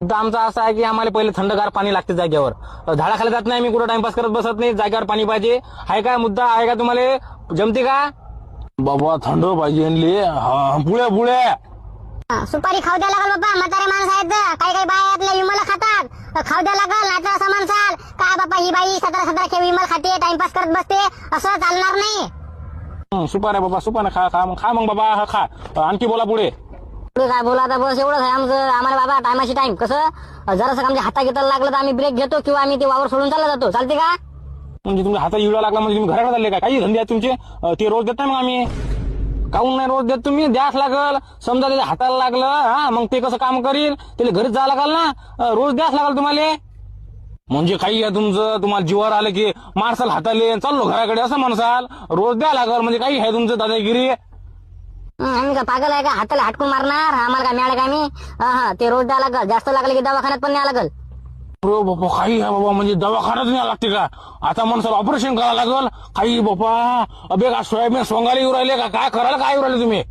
तर आमचा असं आहे की आम्हाला पहिले थंडगार पाणी लागते जागेवर. झाडाखाली जात नाही, मी कुठं टाइमपास करत बसत नाही. जागेवर पाणी पाहिजे. आहे काय मुद्दा आहे का तुम्हाला? जमते का बाबा? थंड पाहिजे. पुढे पुढे सुपारी खाऊ द्या लागल बाबा. म्हातारे माणसं आहेत, काही काही बाया आपल्या विमल खातात. खाऊ द्या लागल, नाहीतर असं म्हणसाल काय बाबा ही बाई 17 विमल खाते, टाइमपास करत बसते, असं चालणार नाही. सुपाऱ्या बाबा, सुपाऱ्या खा खा खा मग बाबा. हा खा. आणखी बोला पुढे. पुढे काय बोला आता, बस एवढंच आहे आमचं. आम्हाला बाबा टायमाशी टाइम कसं जरासं आमच्या हाता घेतायला लागलं तर आम्ही ब्रेक घेतो किंवा आम्ही ते वावर सोडून चालला जातो. चालते का? म्हणजे तुमच्या हातात इवडा लागला म्हणजे तुम्ही घराकडे चालले का? काही धंदे आहेत तुमचे? ते रोज देत नाही मग आम्ही. काहून नाही रोज देत तुम्ही? द्यास लागल. समजा त्याच्या हाताला लागलं, हा मग ते कसं काम करील? त्याला घरीच जावं लागल ना. रोज द्यास लागल तुम्हाला. म्हणजे काही आहे तुमचं? तुम्हाला जीवावर आलं की मारसाल हाताले, चाललो घराकडे असं म्हणसाल. रोज द्या लागल म्हणजे काही आहे तुमचं दादागिरी? आम्ही का पागल आहे का? हाताला हटकून मारणार आम्हाला काय मिळालं का? आम्ही ते रोज द्यावं लागल. जास्त लागलं की दवाखान्यात पण न्यावं लागल. हो बाबा, काही आहे बाबा म्हणजे दवाखान्यात न्यावं लागते का? आता माणसाला ऑपरेशन करावं लागल काही बाबा. अबे का सोयाबीन सोंगाली येऊ राहिले का? काय करायला काय येऊ राहिले तुम्ही?